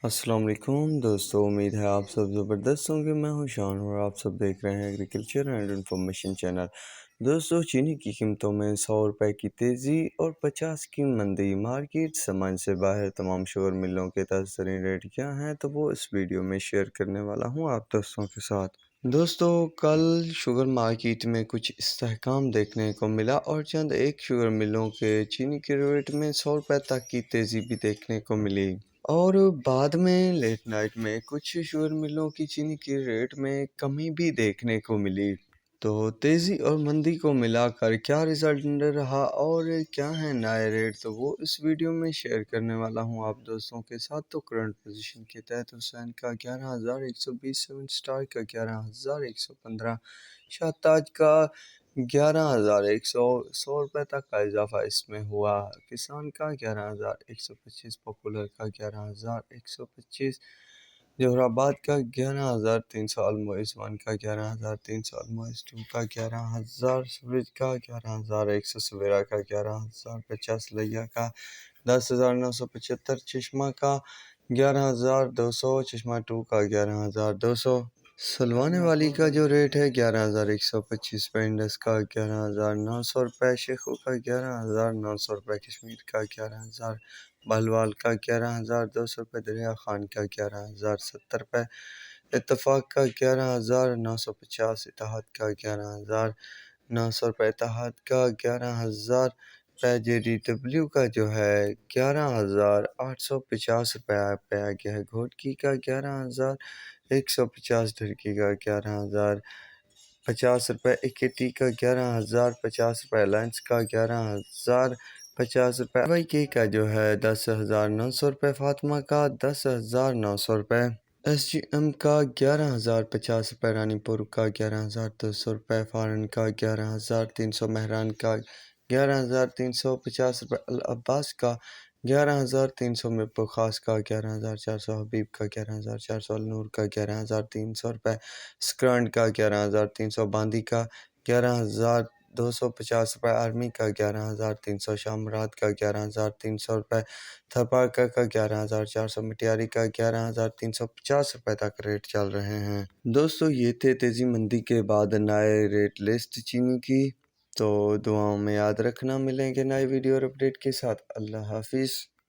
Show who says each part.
Speaker 1: السلام علیکم دوستو، امید ہے آپ سب زبردست ہوں گے۔ میں ہوں شان اور آپ سب دیکھ رہے ہیں ایگریکلچر اینڈ انفارمیشن چینل۔ دوستو، چینی کی قیمتوں میں 100 روپے کی تیزی اور 50 کی مندی۔ مارکیٹ سمجھ سے باہر تمام شوگر ملوں کے تازہ ترین ریٹ کیا ہیں تو وہ اس ویڈیو میں شیئر کرنے والا ہوں آپ دوستوں کے ساتھ۔ دوستو، کل شوگر مارکیٹ میں کچھ استحکام دیکھنے کو ملا اور چند ایک شوگر ملوں کے چینی کے ریٹ میں 100 روپے تک کی تیزی بھی دیکھنے کو ملی، اور بعد میں لیٹ نائٹ میں کچھ شوگر ملوں کی چینی کی ریٹ میں کمی بھی دیکھنے کو ملی۔ تو تیزی اور مندی کو ملا کر کیا رزلٹ رہا اور کیا ہے نئے ریٹ، تو وہ اس ویڈیو میں شیئر کرنے والا ہوں آپ دوستوں کے ساتھ۔ تو کرنٹ پوزیشن کے تحت حسین کا 11,120، 7 اسٹار کا 11,115، شاہ تاج کا 11,100، 100 روپے تک کا اضافہ اس میں ہوا۔ کسان کا 11,125، پاپولر کا 11,125، جوہر آباد کا 11,300، الموئز 1 کا 11,300، الموئز 2 کا 11,000، سورج کا 11,100، سویرا کا 11,050، لیا کا 10,975، چشمہ کا 11,200، چشمہ 2 کا 11,200، سلوانے والی کا جو ریٹ ہے 11,125 روپے، انڈس کا 11,900 روپے، شیخو کا 11,900 روپے، کشمیر کا 11,000، بہلوال کا 11,200 روپے، دریا خان کا 11,070 روپے، اتفاق کا 11,950، اتحاد کا 11,900 روپے، اتحاد کا 11,000 روپے، جے ڈی ڈبلیو کا جو ہے 11,850 روپے پہ آ گیا ہے، گھوٹکی کا 11,150، دھرکی کا 11,050 روپے، اکیٹی کا 11,050 روپے، لائنس کا 11,050 روپے، وائی کے کا جو ہے 10,900 روپے، فاطمہ کا 10,900 روپے، ایس جی ایم کا 11,050 روپے، رانی پور کا 11,200 روپے، فارن کا 11,300، مہران کا 11,350 روپے، العباس کا 11,300، مرپور خاص کا 11,400، حبیب کا 11,400، النور کا 11,300 روپے، سکرانڈ کا 11,300، باندی کا 11,250 روپے، آرمی کا 11,300، شامرات کا 11,300 روپے، تھرپارکر کا 11,400، مٹیاری کا 11,350 روپے تک ریٹ چل رہے ہیں۔ دوستو، یہ تھے تیزی مندی کے بعد نئے ریٹ لسٹ چینی کی۔ تو دعاؤں میں یاد رکھنا، ملیں گے نئے ویڈیو اور اپڈیٹ کے ساتھ۔ اللہ حافظ۔